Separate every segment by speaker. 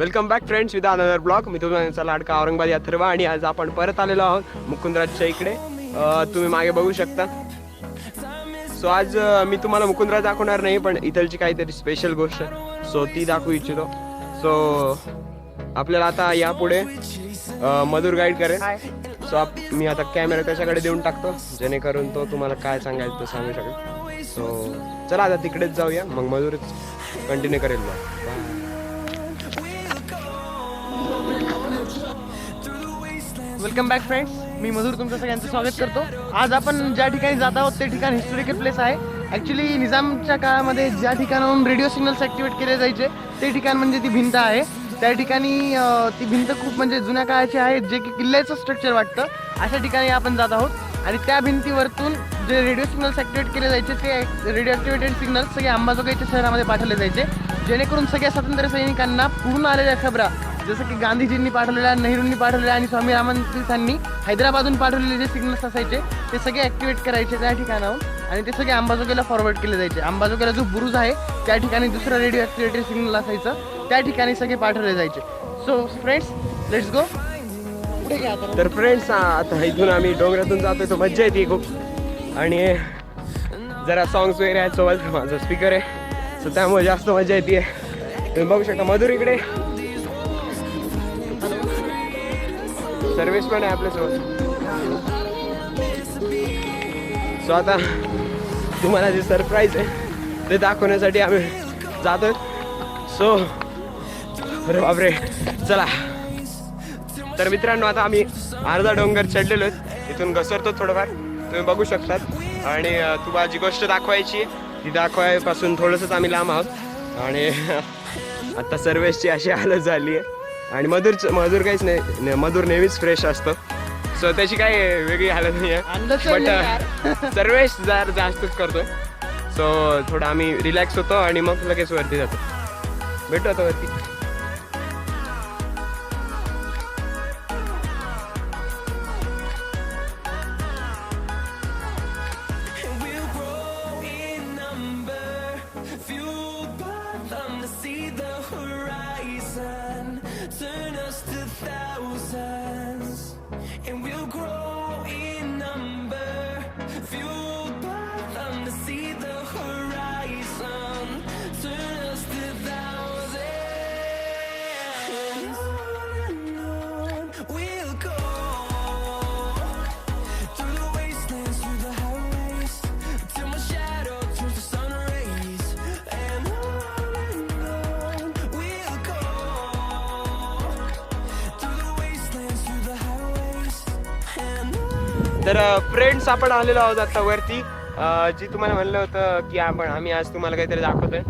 Speaker 1: Welcome back friends with another blog. मी तुमचा लाडका औरंगाबाद अथर्व आणि आज आपण परत आलेलो आहोत मुकुंदराजच्या इकडे. तुम्ही मागे बघू शकता. सो आज मी तुम्हाला मुकुंदराज दाखवणार नाही, पण इथलची काहीतरी स्पेशल गोष्ट सो ती दाखवू इच्छितो. सो आपल्याला आता यापुढे मधुर गाईड करेल. सो मी आता कॅमेरा त्याच्याकडे देऊन टाकतो, जेणेकरून तो तुम्हाला काय सांगायचं ते सांगू शकेल. सो चला आता तिकडेच जाऊया, मग मधुरच कंटिन्यू करेल.
Speaker 2: वेलकम बॅक फ्रेंड्स, मी मधुर तुमचं सगळ्यांचं स्वागत करतो. आज आपण ज्या ठिकाणी जात आहोत ते ठिकाण हिस्टॉरिकल प्लेस आहे. ॲक्च्युली निजामच्या काळामध्ये ज्या ठिकाणाहून रेडिओ सिग्नल्स ॲक्टिवेट केले जायचे ते ठिकाण म्हणजे ती भिंत आहे. त्या ठिकाणी ती भिंत खूप म्हणजे जुन्या काळाची आहे, जे की किल्ल्याचं स्ट्रक्चर वाटतं. अशा ठिकाणी आपण जात आहोत आणि त्या भिंतीवरतून जे रेडिओ सिग्नल्स ॲक्टिवेट केले जायचे ते रेडिओ ॲक्टिवेटेड सिग्नल्स सगळे अंबाजोगाईच्या शहरामध्ये पाठवले जायचे, जेणेकरून सगळ्या स्वातंत्र्य सैनिकांना पूर्ण आलेल्या खबरा, जसं की गांधीजींनी पाठवलेल्या, नेहरूंनी पाठवलेल्या आणि स्वामी रामानंदांनी हैदराबादहून पाठवलेले जे सिग्नल्स असायचे ते सगळे ॲक्टिवेट करायचे त्या ठिकाणाहून आणि ते सगळे अंबाजोगाईला फॉरवर्ड केले जायचे. अंबाजोगाईला जो बुरुज आहे त्या ठिकाणी दुसरा रेडिओ ॲक्टिवेटेड सिग्नल असायचं, त्या ठिकाणी सगळे पाठवले जायचे. So friends, let's go. पुढे घ्या.
Speaker 1: तर फ्रेंड्स, आता इथून आम्ही डोंगरातून जातोय, तो मज्जा येते खूप. आणि जरा सॉंग्स वगैरे आहेत सोबत, माझा स्पीकर आहे, सो त्यामुळे जास्त मजा येते. तुम्ही बघू शकता मधुर इकडे सर्विस पण आहे आपल्यासोबत. सो आता तुम्हाला जे सरप्राईज आहे ते दाखवण्यासाठी आम्ही जातोय. सो अरे बापरे, चला. तर मित्रांनो, आता आम्ही अर्धा डोंगर चढलेलो आहेत, इथून घसरतो थोडंफार, तुम्ही बघू शकतात. आणि तुम्हाला जी गोष्ट दाखवायची ती दाखवायपासून थोडंसंच आम्ही लांब आहोत. आणि आता सर्वेसची अशी हालत झाली आहे. आणि मधुर काहीच नाही, मधुर नेहमीच फ्रेश असतो, सो त्याची काही वेगळी हालत नाही आहे. बट सर्वेश जर जास्तच करतोय, सो थोडं आम्ही रिलॅक्स होतो आणि मग लगेच वरती जातो. भेटू आता वरती.
Speaker 3: Turn us to thousands, and we'll grow in number, fueled by them to see the horizon. Turn us to thousands, and on we'll go, through the wastelands, through the highways, till my shadow turns to sun rays. And on we'll go.
Speaker 1: तर friends, आपण आलेलो आहोत आता वरती, जी तुम्हाला म्हणलं होतं की आम्ही आज तुम्हाला काहीतरी दाखवतोय.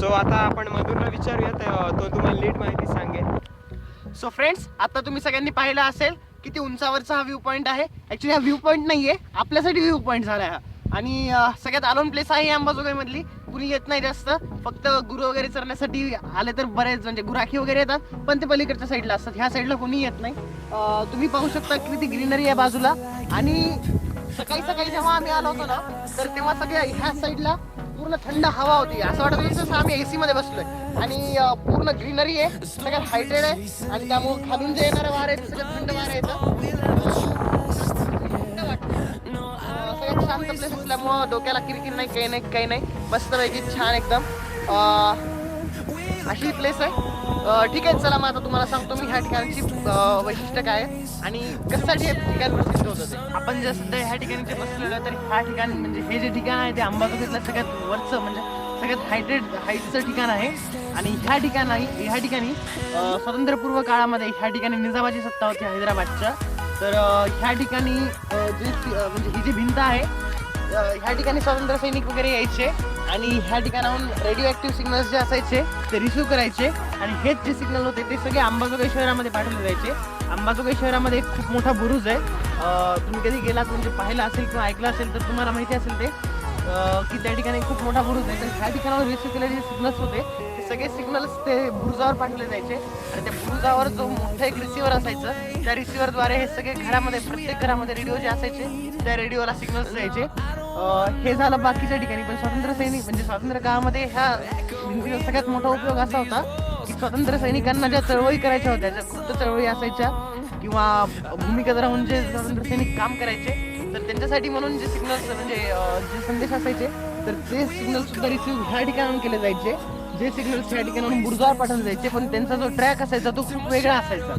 Speaker 1: सो आता आपण मधुरला विचारूयात, तो तुम्हाला नीट माहिती सांगेल.
Speaker 2: सो फ्रेंड्स, आता तुम्ही सगळ्यांनी पाहिलं असेल किती उंचावरचा हा व्ह्यू पॉईंट आहे. ॲक्च्युली हा व्ह्यू पॉईंट नाही आहे, आपल्यासाठी व्ह्यू पॉईंट झाला आहे हा. आणि सगळ्यात अलोन प्लेस आहे अंबाजोगाईमधली. कुणी येत नाही जास्त, फक्त गुरु वगैरे चरण्यासाठी आले तर बरेच, म्हणजे गुराखी वगैरे येतात, पण ते पलीकडच्या साईडला असतात, ह्या साईडला कोणी येत नाही. तुम्ही पाहू शकता किती ग्रीनरी आहे बाजूला. आणि सकाळी सकाळी जेव्हा आम्ही आलो होतो ना, तर तेव्हा सगळ्या ह्या साईडला पूर्ण थंड हवा होती, असं वाटत होतं जसं आम्ही AC मध्ये बसलोय. आणि पूर्ण ग्रीनरी आहे, सगळ्यात हायटेड आहे, आणि त्यामुळे खालून जे येणारं वारं आहे ते सगळं थंड वारं येतं. सगळ्यात शांत प्लेस असल्यामुळं डोक्याला किरकिर नाही, काही नाही, मस्तपैकी छान एकदम अशी प्लेस आहे. ठीक आहे, चला मग आता तुम्हाला सांगतो मी ह्या ठिकाणची वैशिष्ट्य काय आहे आणि कशासाठी हे ठिकाण प्रसिद्ध होतं ते. आपण जर सध्या ह्या ठिकाणी जे बसलेलो आहे, तर ह्या ठिकाणी म्हणजे हे जे ठिकाण आहे ते अंबाजोगाईतलं सगळ्यात वरचं, म्हणजे सगळ्यात हाईटचं ठिकाण आहे. आणि ह्या ठिकाणी स्वातंत्र्यपूर्व काळामध्ये ह्या ठिकाणी निजामाची सत्ता होती हैदराबादच्या. तर ह्या ठिकाणी म्हणजे ही जी भिंत आहे, ह्या ठिकाणी स्वातंत्र्य सैनिक वगैरे यायचे आणि ह्या ठिकाणाहून रेडिओ ॲक्टिव्ह सिग्नल्स जे असायचे ते रिसिव्ह करायचे. आणि हेच जे सिग्नल होते ते सगळे अंबाजोगाई शहरामध्ये पाठवले जायचे. अंबाजोगाई शहरामध्ये एक खूप मोठा बुरुज आहे. तुम्ही कधी गेलात, म्हणजे पाहिलं असेल किंवा ऐकलं असेल तर तुम्हाला माहिती असेल ते, की त्या ठिकाणी खूप मोठा बुरुज आहे. तर ह्या ठिकाणावर रिसिव्ह केलेले जे सिग्नल्स होते ते सगळे सिग्नल्स ते बुरुजावर पाठवले जायचे. आणि त्या बुरुजावर जो मोठा एक रिसिव्हर असायचं, त्या रिसिव्हरद्वारे हे सगळे घरामध्ये, प्रत्येक घरामध्ये रेडिओ जे असायचे त्या रेडिओला सिग्नल्स द्यायचे. हे झालं बाकीच्या ठिकाणी. पण स्वातंत्र्य सैनिक म्हणजे स्वातंत्र्य काळामध्ये ह्या भिंतीचा सगळ्यात मोठा उपयोग असा होता की स्वातंत्र्य सैनिकांना ज्या चळवळी करायच्या होत्या, ज्या गुप्त चळवळी असायच्या किंवा भूमिगत राहून जे स्वातंत्र्य सैनिक काम करायचे, तर त्यांच्यासाठी म्हणून जे सिग्नल्स म्हणजे जे संदेश असायचे, तर ते सिग्नल सुद्धा रिसिव्ह ह्या ठिकाणाहून केले जायचे. जे सिग्नल्स ह्या ठिकाणाहून बुरजावर पाठवले जायचे, पण त्यांचा जो ट्रॅक असायचा तो खूप वेगळा असायचा.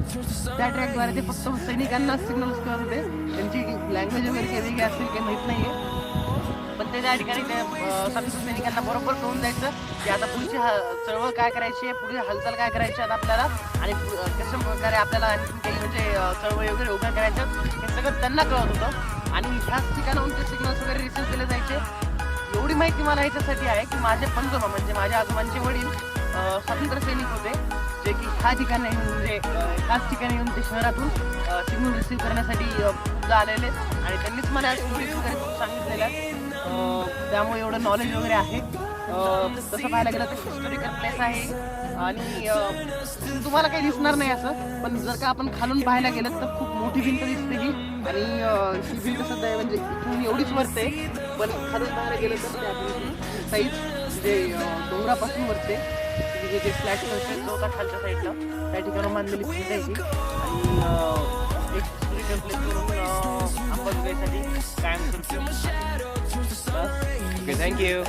Speaker 2: त्या ट्रॅकद्वारे ते फक्त सैनिकांना सिग्नल्स करत होते. त्यांची लँग्वेज वगैरे काही वेगळी असेल काही माहीत नाही आहे, पण ते त्या ठिकाणी ते स्वातंत्र्य सैनिकांना बरोबर कळून जायचं की आता पुढची चळवळ काय करायची आहे, पुढे हालचाल काय करायची आहे आपल्याला, आणि कशा प्रकारे आपल्याला आणखी काही म्हणजे चळवळी वगैरे उभ्या करायच्या, हे सगळं त्यांना कळत होतं. आणि ह्याच ठिकाणाहून ते सिग्नल्स वगैरे रिसिव्ह केले जायचे. एवढी माहिती मला याच्यासाठी आहे की माझे पंजोबा म्हणजे माझ्या आजोबांचे वडील स्वातंत्र्य सैनिक होते, जे की ह्या ठिकाणी म्हणजे ह्याच ठिकाणी येऊन ते शहरातून सिग्नल रिसिव्ह करण्यासाठी सुद्धा आलेले, आणि त्यांनीच मला स्टोरीज वगैरे खूप सांगितलेल्या. त्यामुळे एवढं नॉलेज वगैरे आहे. तसं पाहायला गेलं तर हिस्टॉरिकल प्लेस आहे आणि तुम्हाला काही दिसणार नाही असं, पण जर का आपण खालून पाहायला गेलं तर खूप मोठी भिंत दिसते ही. आणि ही भिंत सध्या म्हणजे इथून एवढीच वरते, पण खालून पाहायला गेलं तर त्या साईज जे डोंगरापासून वरते जे जे फ्लॅट सर्कल होता खालच्या साईडला त्या ठिकाणी बांधलेली भिंत आहे ती. आणि एक हिस्टॉरिकल प्लेस म्हणून अंबाजोगाईसाठी कायम करतो.
Speaker 1: Okay, thank you.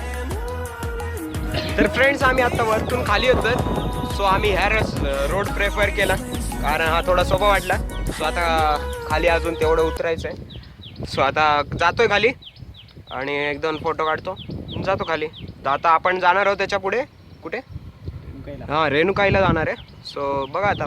Speaker 1: तर फ्रेंड्स, आम्ही आता वरतून खाली होतो, सो आम्ही ह्या रोड प्रेफर केला कारण हा थोडा सोपा वाटला. सो आता खाली अजून तेवढं उतरायचं आहे. सो आता जातोय खाली आणि एक दोन फोटो काढतो, जातो खाली. तर आता आपण जाणार आहोत त्याच्या पुढे कुठे, हां रेणुकाईला जाणार आहे. सो बघा आता